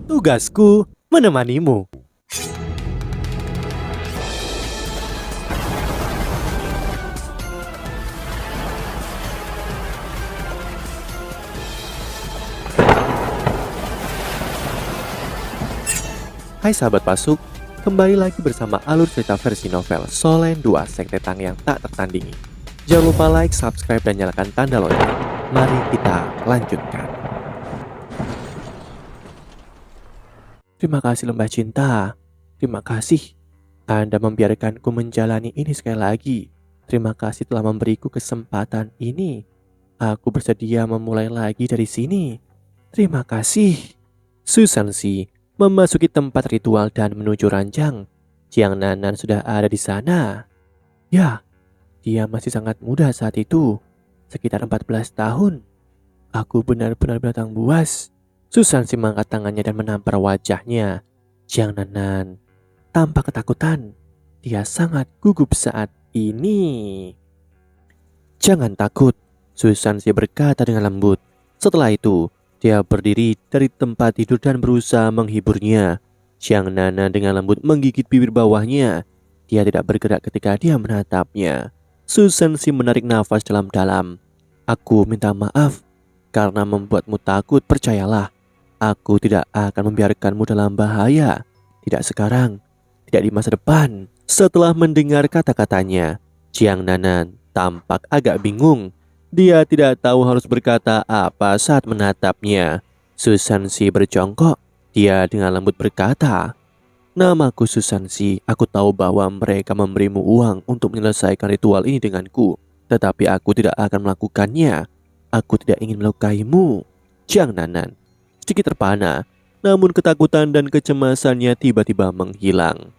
Tugasku menemanimu. Hai sahabat Pasuk, kembali lagi bersama alur cerita versi novel Solen 2 Sekte Tang yang tak tertandingi. Jangan lupa like, subscribe, dan nyalakan tanda lonceng. Mari kita lanjutkan. Terima kasih Lembah Cinta. Terima kasih. Anda membiarkanku menjalani ini sekali lagi. Terima kasih telah memberiku kesempatan ini. Aku bersedia memulai lagi dari sini. Terima kasih. Susansi memasuki tempat ritual dan menuju ranjang. Jiang Nanan sudah ada di sana. Ya, dia masih sangat muda saat itu, sekitar 14 tahun. Aku benar-benar binatang buas. Susansi mengangkat tangannya dan menampar wajahnya. Jiang Nanan tampak ketakutan. Dia sangat gugup saat ini. Jangan takut, Susansi berkata dengan lembut. Setelah itu, dia berdiri dari tempat tidur dan berusaha menghiburnya. Jiang Nanan dengan lembut menggigit bibir bawahnya. Dia tidak bergerak ketika dia menatapnya. Susansi menarik nafas dalam-dalam. Aku minta maaf karena membuatmu takut, percayalah. Aku tidak akan membiarkanmu dalam bahaya. Tidak sekarang, tidak di masa depan. Setelah mendengar kata-katanya, Jiang Nanan tampak agak bingung. Dia tidak tahu harus berkata apa saat menatapnya. Susansi berjongkok. Dia dengan lembut berkata, "Namaku Susansi. Aku tahu bahwa mereka memberimu uang untuk menyelesaikan ritual ini denganku. Tetapi aku tidak akan melakukannya. Aku tidak ingin melukaimu." Jiang Nanan sedikit terpana, namun ketakutan dan kecemasannya tiba-tiba menghilang.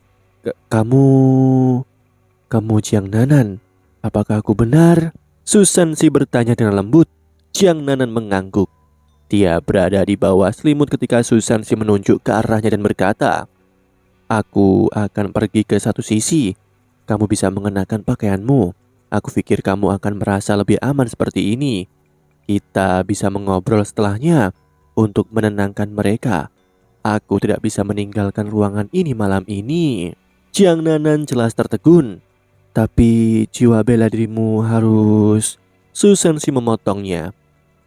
Kamu Jiang Nanan? Apakah aku benar?" Susansi bertanya dengan lembut. Jiang Nanan mengangguk. Dia berada di bawah selimut ketika Susansi menunjuk ke arahnya dan berkata, "Aku akan pergi ke satu sisi. Kamu bisa mengenakan pakaianmu. Aku pikir kamu akan merasa lebih aman seperti ini. Kita bisa mengobrol setelahnya untuk menenangkan mereka. Aku tidak bisa meninggalkan ruangan ini malam ini." Jiang Nanan jelas tertegun. "Tapi jiwa bela dirimu harus..." Susansi memotongnya.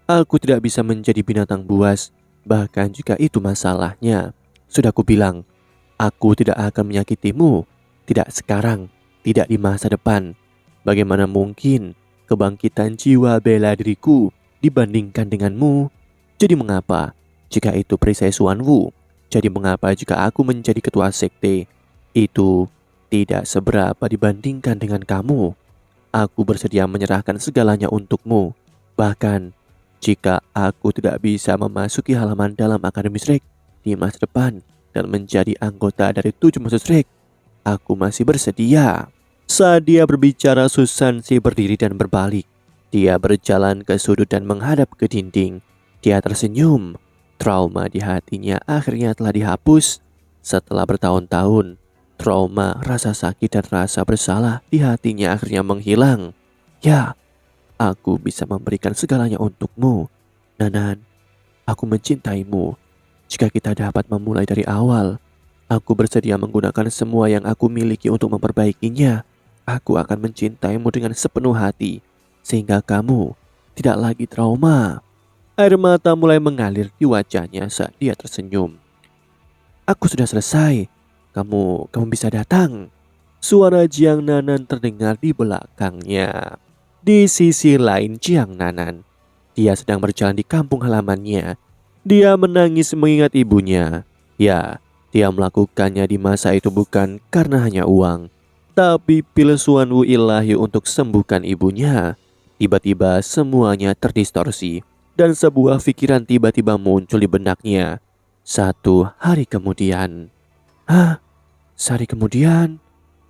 "Aku tidak bisa menjadi binatang buas, bahkan jika itu masalahnya. Sudah kubilang, aku tidak akan menyakitimu. Tidak sekarang, tidak di masa depan. Bagaimana mungkin kebangkitan jiwa bela diriku dibandingkan denganmu? Jadi mengapa jika itu perisai Xuanwu? Jadi mengapa jika aku menjadi ketua sekte? Itu tidak seberapa dibandingkan dengan kamu. Aku bersedia menyerahkan segalanya untukmu. Bahkan jika aku tidak bisa memasuki halaman dalam Akademi Shrek di masa depan dan menjadi anggota dari 7 Musuh Shrek, aku masih bersedia." Saat dia berbicara, Susansi berdiri dan berbalik. Dia berjalan ke sudut dan menghadap ke dinding. Dia tersenyum. Trauma di hatinya akhirnya telah dihapus. Setelah bertahun-tahun, trauma, rasa sakit, dan rasa bersalah di hatinya akhirnya menghilang. Ya, aku bisa memberikan segalanya untukmu, Nanan. Aku mencintaimu. Jika kita dapat memulai dari awal, aku bersedia menggunakan semua yang aku miliki untuk memperbaikinya. Aku akan mencintaimu dengan sepenuh hati, sehingga kamu tidak lagi trauma. Air mata mulai mengalir di wajahnya saat dia tersenyum. "Aku sudah selesai. Kamu bisa datang." Suara Jiang Nanan terdengar di belakangnya. Di sisi lain Jiang Nanan, dia sedang berjalan di kampung halamannya. Dia menangis mengingat ibunya. Ya, dia melakukannya di masa itu bukan karena hanya uang, tapi pil Xuanwu ilahi untuk sembuhkan ibunya. Tiba-tiba semuanya terdistorsi dan sebuah pikiran tiba-tiba muncul di benaknya. 1 hari kemudian. Hah? Sehari kemudian?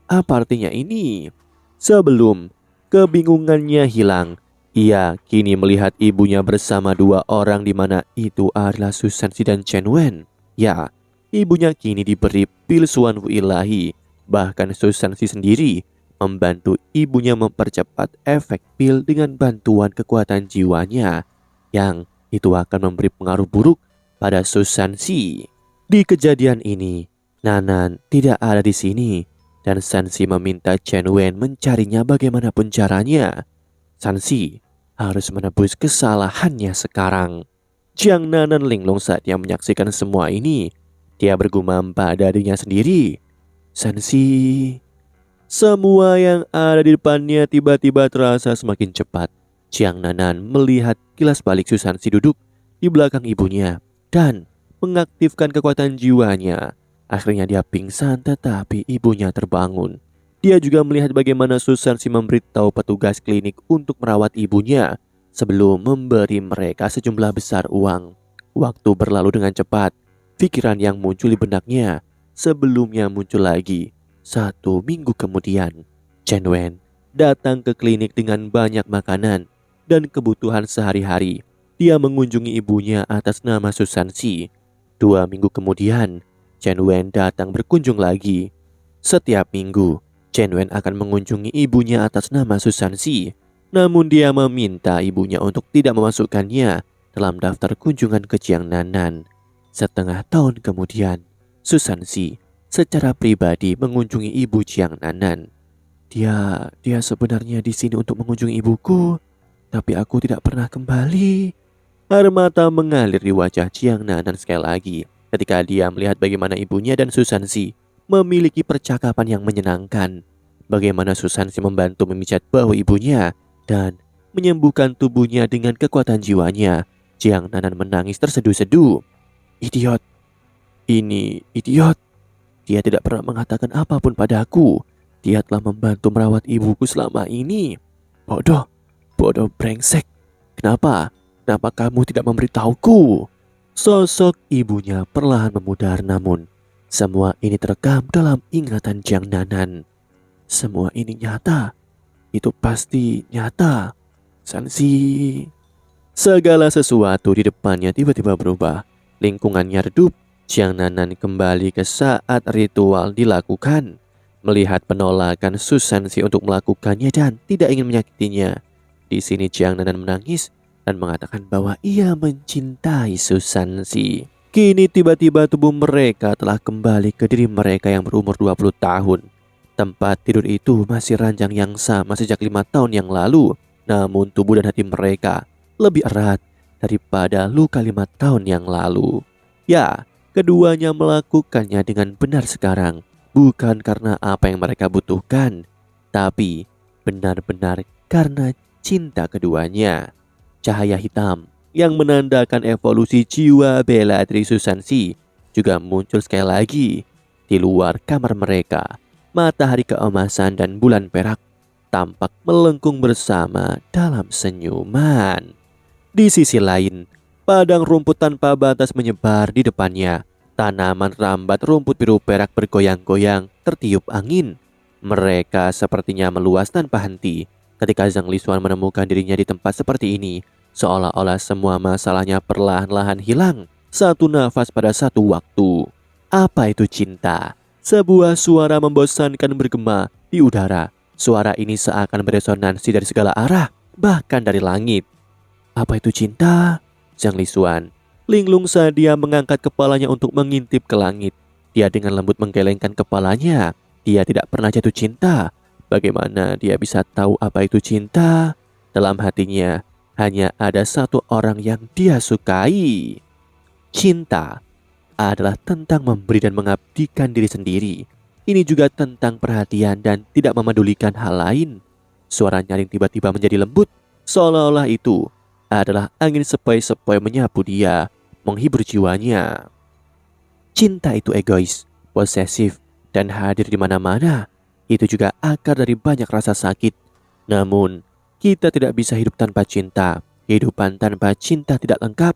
Apa artinya ini? Sebelum kebingungannya hilang, ia kini melihat ibunya bersama 2 orang di mana itu adalah Susansi dan Chen Wen. Ya, ibunya kini diberi pil Xuanwu ilahi. Bahkan Susansi sendiri membantu ibunya mempercepat efek pil dengan bantuan kekuatan jiwanya, yang itu akan memberi pengaruh buruk pada Susansi. Di kejadian ini, Nanan tidak ada di sini dan Sansi meminta Chen Wen mencarinya bagaimanapun caranya. Sansi harus menebus kesalahannya sekarang. Jiang Nanan linglung saat dia menyaksikan semua ini. Dia bergumam pada dirinya sendiri. Sansi. Semua yang ada di depannya tiba-tiba terasa semakin cepat. Jiang Nanan melihat kilas balik Susansi duduk di belakang ibunya dan mengaktifkan kekuatan jiwanya. Akhirnya dia pingsan tetapi ibunya terbangun. Dia juga melihat bagaimana Susansi memberitahu petugas klinik untuk merawat ibunya sebelum memberi mereka sejumlah besar uang. Waktu berlalu dengan cepat. Pikiran yang muncul di benaknya sebelumnya muncul lagi. 1 minggu kemudian, Chen Wen datang ke klinik dengan banyak makanan dan kebutuhan sehari-hari. Dia mengunjungi ibunya atas nama Susansi. 2 minggu kemudian, Chen Wen datang berkunjung lagi. Setiap minggu, Chen Wen akan mengunjungi ibunya atas nama Susansi. Namun dia meminta ibunya untuk tidak memasukkannya dalam daftar kunjungan ke Jiang Nanan. Setengah tahun kemudian, Susansi secara pribadi mengunjungi ibu Jiang Nanan. Dia sebenarnya di sini untuk mengunjungi ibuku, tapi aku tidak pernah kembali. Air mata mengalir di wajah Jiang Nanan sekali lagi ketika dia melihat bagaimana ibunya dan Susansi memiliki percakapan yang menyenangkan. Bagaimana Susansi membantu memijat bahu ibunya dan menyembuhkan tubuhnya dengan kekuatan jiwanya. Jiang Nanan menangis terseduh-seduh. Idiot, ini idiot. Dia tidak pernah mengatakan apapun padaku. Dia telah membantu merawat ibuku selama ini. Bodoh, bodoh brengsek. Kenapa kamu tidak memberitahuku? Sosok ibunya perlahan memudar, namun semua ini terekam dalam ingatan Jiang Nanan. Semua ini nyata. Itu pasti nyata. Sansi. Segala sesuatu di depannya tiba-tiba berubah. Lingkungannya redup. Jiang Nanan kembali ke saat ritual dilakukan. Melihat penolakan Susansi untuk melakukannya dan tidak ingin menyakitinya. Di sini Jiang Nanan menangis dan mengatakan bahwa ia mencintai Susansi. Kini tiba-tiba tubuh mereka telah kembali ke diri mereka yang berumur 20 tahun. Tempat tidur itu masih ranjang yang sama sejak 5 tahun yang lalu. Namun tubuh dan hati mereka lebih erat daripada luka 5 tahun yang lalu. Ya, keduanya melakukannya dengan benar sekarang, bukan karena apa yang mereka butuhkan, tapi benar-benar karena cinta keduanya. Cahaya hitam yang menandakan evolusi jiwa Bellatrix Susansi juga muncul sekali lagi di luar kamar mereka. Matahari keemasan dan bulan perak tampak melengkung bersama dalam senyuman. Di sisi lain, padang rumput tanpa batas menyebar di depannya. Tanaman rambat rumput biru perak bergoyang-goyang tertiup angin. Mereka sepertinya meluas tanpa henti. Ketika Zhang Lisuan menemukan dirinya di tempat seperti ini, seolah-olah semua masalahnya perlahan-lahan hilang. Satu nafas pada satu waktu. Apa itu cinta? Sebuah suara membosankan bergema di udara. Suara ini seakan beresonansi dari segala arah, bahkan dari langit. Apa itu cinta? Zhang Lisuan linglung saat dia mengangkat kepalanya untuk mengintip ke langit. Dia dengan lembut menggelengkan kepalanya. Dia tidak pernah jatuh cinta. Bagaimana dia bisa tahu apa itu cinta? Dalam hatinya hanya ada satu orang yang dia sukai. Cinta adalah tentang memberi dan mengabdikan diri sendiri. Ini juga tentang perhatian dan tidak memedulikan hal lain. Suara nyaring tiba-tiba menjadi lembut, seolah-olah itu adalah angin sepoi-sepoi menyapu dia, menghibur jiwanya. Cinta itu egois, posesif, dan hadir di mana-mana. Itu juga akar dari banyak rasa sakit. Namun, kita tidak bisa hidup tanpa cinta. Kehidupan tanpa cinta tidak lengkap.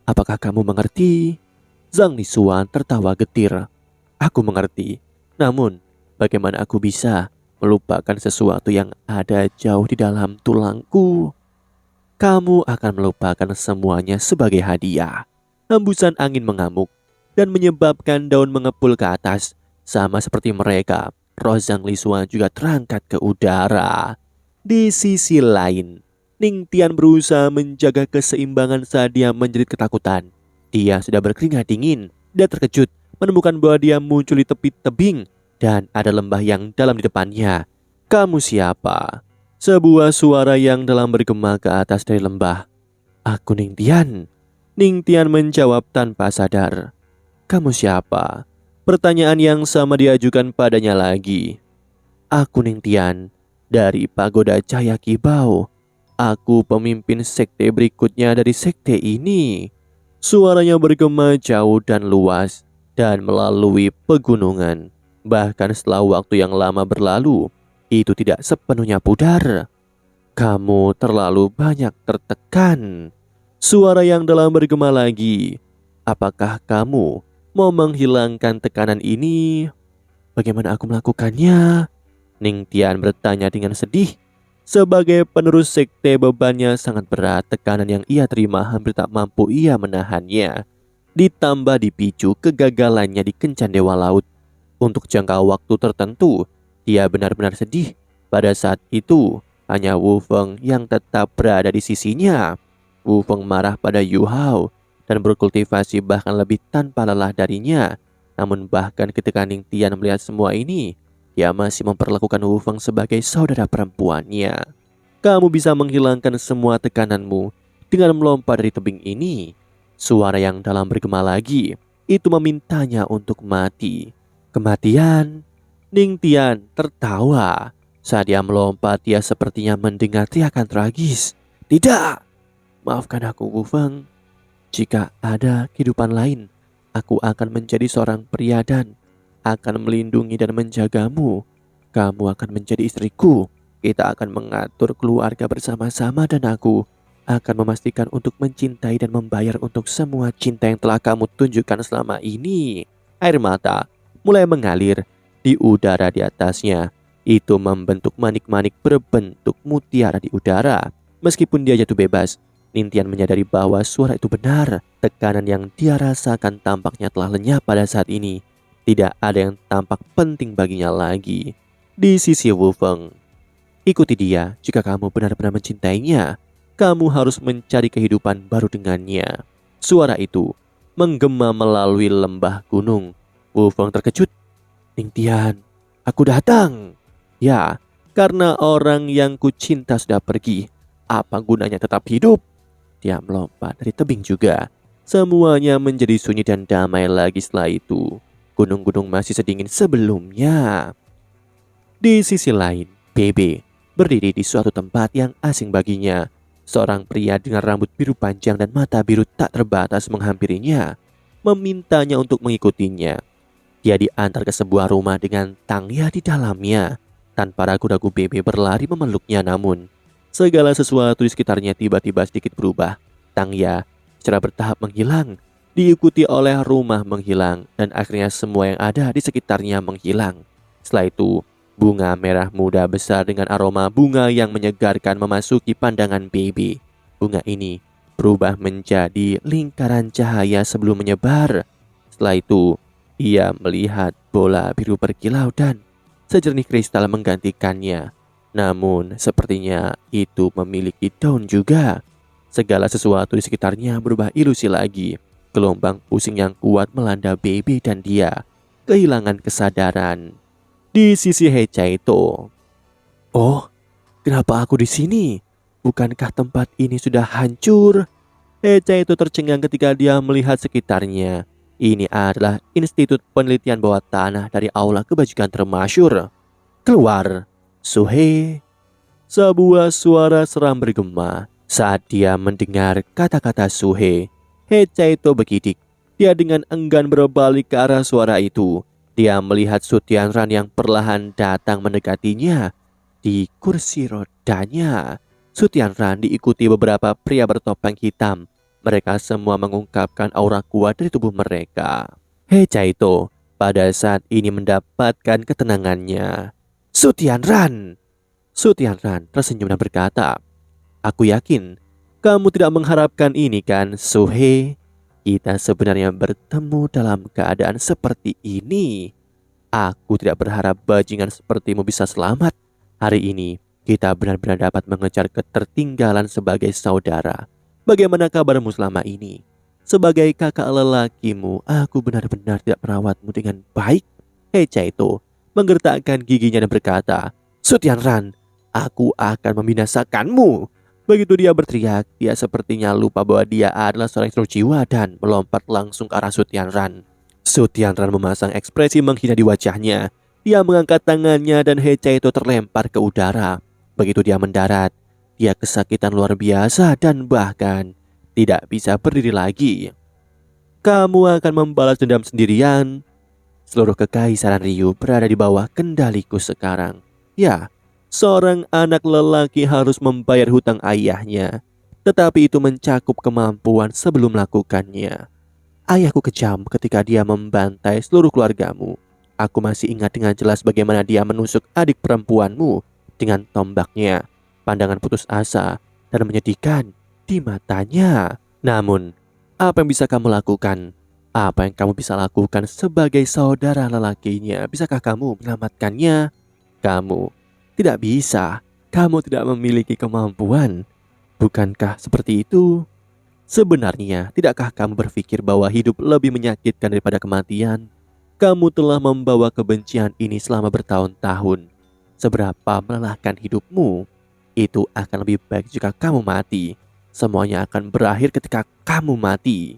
Apakah kamu mengerti? Zhang Lisuan tertawa getir. Aku mengerti. Namun, bagaimana aku bisa melupakan sesuatu yang ada jauh di dalam tulangku? Kamu akan melupakan semuanya sebagai hadiah. Hembusan angin mengamuk dan menyebabkan daun mengepul ke atas. Sama seperti mereka, roh Zhang Lisuan juga terangkat ke udara. Di sisi lain, Ning Tian berusaha menjaga keseimbangan saat dia menjerit ketakutan. Dia sudah berkeringat dingin dan terkejut menemukan bahwa dia muncul di tepi tebing dan ada lembah yang dalam di depannya. "Kamu siapa?" Sebuah suara yang dalam bergema ke atas dari lembah. "Aku Ning Tian." Ning Tian menjawab tanpa sadar. "Kamu siapa?" Pertanyaan yang sama diajukan padanya lagi. "Aku Ning Tian dari Pagoda Cahaya Kibau. Aku pemimpin sekte berikutnya dari sekte ini." Suaranya bergema jauh dan luas dan melalui pegunungan. Bahkan setelah waktu yang lama berlalu, itu tidak sepenuhnya pudar. "Kamu terlalu banyak tertekan." Suara yang dalam bergema lagi. "Apakah kamu mau menghilangkan tekanan ini?" "Bagaimana aku melakukannya?" Ning Tian bertanya dengan sedih. Sebagai penerus sekte, bebannya sangat berat. Tekanan yang ia terima hampir tak mampu ia menahannya. Ditambah dipicu kegagalannya di Kencan Dewa Laut. Untuk jangka waktu tertentu, dia benar-benar sedih. Pada saat itu, hanya Wu Feng yang tetap berada di sisinya. Wu Feng marah pada Yu Hao dan berkultivasi bahkan lebih tanpa lelah darinya. Namun bahkan ketika Ning Tian melihat semua ini, dia masih memperlakukan Wu Feng sebagai saudara perempuannya. "Kamu bisa menghilangkan semua tekananmu dengan melompat dari tebing ini." Suara yang dalam bergema lagi. Itu memintanya untuk mati. "Kematian?" Ning Tian tertawa. Saat dia melompat, dia sepertinya mendengar teriakan tragis. "Tidak! Maafkan aku, Wu Feng. Jika ada kehidupan lain, aku akan menjadi seorang pria dan akan melindungi dan menjagamu. Kamu akan menjadi istriku. Kita akan mengatur keluarga bersama-sama dan aku akan memastikan untuk mencintai dan membayar untuk semua cinta yang telah kamu tunjukkan selama ini." Air mata mulai mengalir di udara di atasnya. Itu membentuk manik-manik berbentuk mutiara di udara. Meskipun dia jatuh bebas, Nintian menyadari bahwa suara itu benar. Tekanan yang dia rasakan tampaknya telah lenyap pada saat ini. Tidak ada yang tampak penting baginya lagi. Di sisi Wu Feng, "Ikuti dia jika kamu benar-benar mencintainya. Kamu harus mencari kehidupan baru dengannya." Suara itu menggema melalui lembah gunung. Wu Feng terkejut. "Ning Tian, aku datang." "Ya, karena orang yang ku cinta sudah pergi. Apa gunanya tetap hidup?" Dia melompat dari tebing juga. Semuanya menjadi sunyi dan damai lagi setelah itu. Gunung-gunung masih sedingin sebelumnya. Di sisi lain, Bebe berdiri di suatu tempat yang asing baginya. Seorang pria dengan rambut biru panjang dan mata biru tak terbatas menghampirinya, memintanya untuk mengikutinya. Dia diantar ke sebuah rumah dengan Tangya di dalamnya. Tanpa ragu-ragu, Bebe berlari memeluknya, namun segala sesuatu di sekitarnya tiba-tiba sedikit berubah. Tangya secara bertahap menghilang, diikuti oleh rumah menghilang, dan akhirnya semua yang ada di sekitarnya menghilang. Setelah itu, bunga merah muda besar dengan aroma bunga yang menyegarkan memasuki pandangan Bebe. Bunga ini berubah menjadi lingkaran cahaya sebelum menyebar. Setelah itu, ia melihat bola biru berkilau dan sejernih kristal menggantikannya. Namun sepertinya itu memiliki daun juga. Segala sesuatu di sekitarnya berubah ilusi lagi. Gelombang pusing yang kuat melanda Bebe dan dia kehilangan kesadaran. Di sisi Hechaito, "Oh, kenapa aku di sini? Bukankah tempat ini sudah hancur?" Hechaito tercengang ketika dia melihat sekitarnya. Ini adalah institut penelitian bawah tanah dari aula kebajikan termasyur. "Keluar, Suhe!" Sebuah suara seram bergema saat dia mendengar kata-kata Suhe. Hechaito bergidik. Dia dengan enggan berbalik ke arah suara itu. Dia melihat Sutianran yang perlahan datang mendekatinya. Di kursi rodanya, Sutianran diikuti beberapa pria bertopeng hitam. Mereka semua mengungkapkan aura kuat dari tubuh mereka. Hechaito pada saat ini mendapatkan ketenangannya. "Sutianran!" Sutianran tersenyum dan berkata, "Aku yakin kamu tidak mengharapkan ini kan, Suhe? Kita sebenarnya bertemu dalam keadaan seperti ini. Aku tidak berharap bajingan sepertimu bisa selamat. Hari ini kita benar-benar dapat mengejar ketertinggalan sebagai saudara. Bagaimana kabarmu selama ini?" Sebagai kakak lelakimu, aku benar-benar tidak merawatmu dengan baik. Chaito menggertakkan giginya dan berkata, Sutianran, aku akan membinasakanmu. Begitu dia berteriak, dia sepertinya lupa bahwa dia adalah seorang instruktur jiwa dan melompat langsung ke arah Sutianran. Sutianran memasang ekspresi menghina di wajahnya. Dia mengangkat tangannya dan Chaito terlempar ke udara. Begitu dia mendarat, dia kesakitan luar biasa dan bahkan tidak bisa berdiri lagi. Kamu akan membalas dendam sendirian. Seluruh kekaisaran Ryu berada di bawah kendaliku sekarang. Ya, seorang anak lelaki harus membayar hutang ayahnya. Tetapi itu mencakup kemampuan sebelum melakukannya. Ayahku kejam ketika dia membantai seluruh keluargamu. Aku masih ingat dengan jelas bagaimana dia menusuk adik perempuanmu dengan tombaknya. Pandangan putus asa dan menyedihkan di matanya. Namun, apa yang bisa kamu lakukan? Apa yang kamu bisa lakukan sebagai saudara lelakinya? Bisakah kamu menyelamatkannya? Kamu tidak bisa. Kamu tidak memiliki kemampuan. Bukankah seperti itu? Sebenarnya, tidakkah kamu berpikir bahwa hidup lebih menyakitkan daripada kematian? Kamu telah membawa kebencian ini selama bertahun-tahun. Seberapa melelahkan hidupmu, itu akan lebih baik jika kamu mati. Semuanya akan berakhir ketika kamu mati.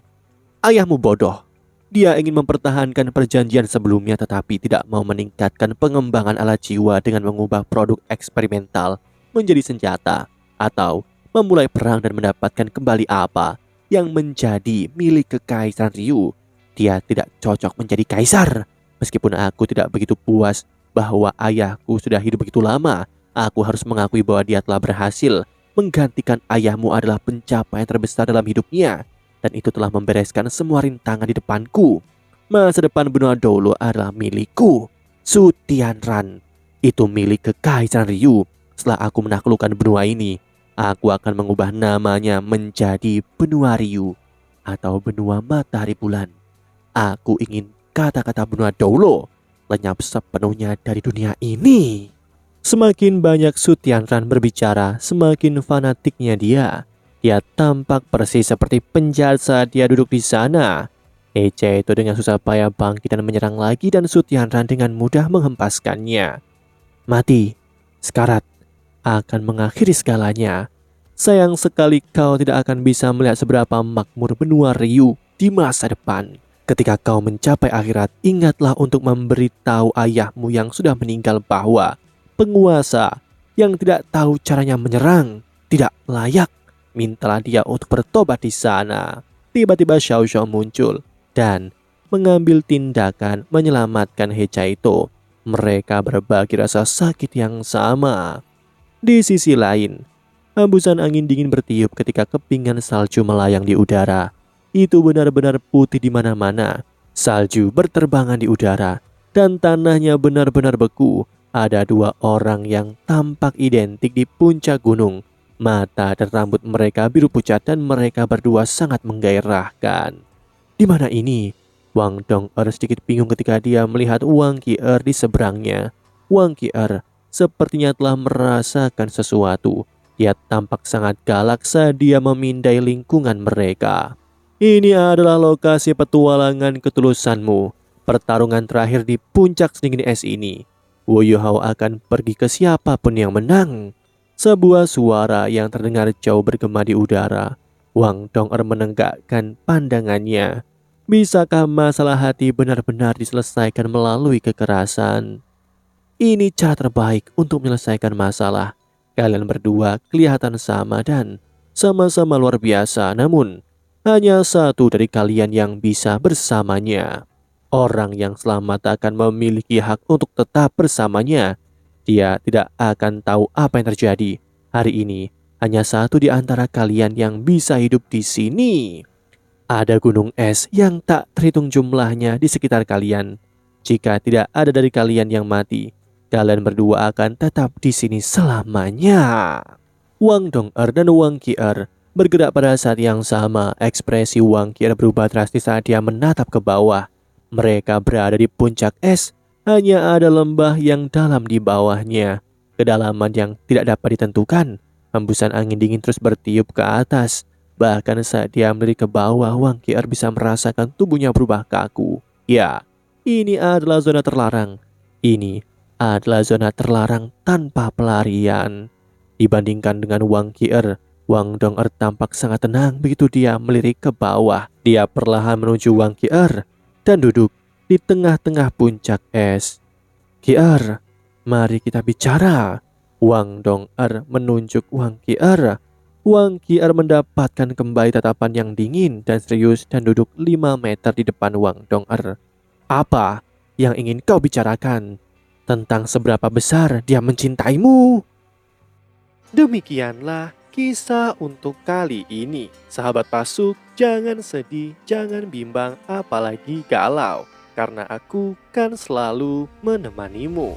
Ayahmu bodoh. Dia ingin mempertahankan perjanjian sebelumnya tetapi tidak mau meningkatkan pengembangan alat jiwa dengan mengubah produk eksperimental menjadi senjata atau memulai perang dan mendapatkan kembali apa yang menjadi milik kekaisaran Ryu. Dia tidak cocok menjadi kaisar. Meskipun aku tidak begitu puas bahwa ayahku sudah hidup begitu lama, aku harus mengakui bahwa dia telah berhasil menggantikan ayahmu adalah pencapaian terbesar dalam hidupnya. Dan itu telah membereskan semua rintangan di depanku. Masa depan benua Dolo adalah milikku. Sutianran itu milik kekaisaran Ryu. Setelah aku menaklukkan benua ini, aku akan mengubah namanya menjadi benua Ryu atau benua matahari bulan. Aku ingin kata-kata benua Dolo lenyap sepenuhnya dari dunia ini. Semakin banyak Sutianran berbicara, semakin fanatiknya dia. Dia tampak persis seperti penjahat saat dia duduk di sana. Chaito dengan susah payah bangkit dan menyerang lagi dan Sutianran dengan mudah menghempaskannya. Mati, sekarat, akan mengakhiri segalanya. Sayang sekali kau tidak akan bisa melihat seberapa makmur benua Ryu di masa depan. Ketika kau mencapai akhirat, ingatlah untuk memberitahu ayahmu yang sudah meninggal bahwa penguasa yang tidak tahu caranya menyerang tidak layak. Mintalah dia untuk bertobat di sana. Tiba-tiba Xiao Xiao muncul dan mengambil tindakan menyelamatkan Chaito. Mereka berbagi rasa sakit yang sama. Di sisi lain, hembusan angin dingin bertiup ketika kepingan salju melayang di udara. Itu benar-benar putih di mana-mana. Salju berterbangan di udara dan tanahnya benar-benar beku. Ada dua orang yang tampak identik di puncak gunung. Mata dan rambut mereka biru pucat dan mereka berdua sangat menggairahkan. Di mana ini? Wang Dong'er sedikit bingung ketika dia melihat Wang Qi'er di seberangnya. Wang Qi'er sepertinya telah merasakan sesuatu. Dia tampak sangat galak saat dia memindai lingkungan mereka. Ini adalah lokasi petualangan ketulusanmu. Pertarungan terakhir di puncak sedingin es ini. Wu Yuhao akan pergi ke siapapun yang menang. Sebuah suara yang terdengar jauh bergema di udara. Wang Dong'er menegakkan pandangannya. Bisakah masalah hati benar-benar diselesaikan melalui kekerasan? Ini cara terbaik untuk menyelesaikan masalah. Kalian berdua kelihatan sama dan sama-sama luar biasa, namun hanya satu dari kalian yang bisa bersamanya. Orang yang selamat akan memiliki hak untuk tetap bersamanya. Dia tidak akan tahu apa yang terjadi. Hari ini hanya satu di antara kalian yang bisa hidup di sini. Ada gunung es yang tak terhitung jumlahnya di sekitar kalian. Jika tidak ada dari kalian yang mati, kalian berdua akan tetap di sini selamanya. Wang Dong'er dan Wang Qi'er bergerak pada saat yang sama. Ekspresi Wang Qi'er berubah drastis saat dia menatap ke bawah. Mereka berada di puncak es. Hanya ada lembah yang dalam di bawahnya. Kedalaman yang tidak dapat ditentukan. Hembusan angin dingin terus bertiup ke atas. Bahkan saat dia melirik ke bawah, Wang Qier bisa merasakan tubuhnya berubah kaku. Ya, ini adalah zona terlarang. Ini adalah zona terlarang tanpa pelarian. Dibandingkan dengan Wang Qier, Wang Dong'er tampak sangat tenang begitu dia melirik ke bawah. Dia perlahan menuju Wang Qier dan duduk di tengah-tengah puncak es. Qier, mari kita bicara. Wang Dong'er menunjuk Wang Qier. Wang Qier mendapatkan kembali tatapan yang dingin dan serius dan duduk 5 meter di depan Wang Dong'er. Apa yang ingin kau bicarakan? Tentang seberapa besar dia mencintaimu? Demikianlah kisah untuk kali ini. Sahabat Pasuk, jangan sedih, jangan bimbang, apalagi galau. Karena aku kan selalu menemanimu.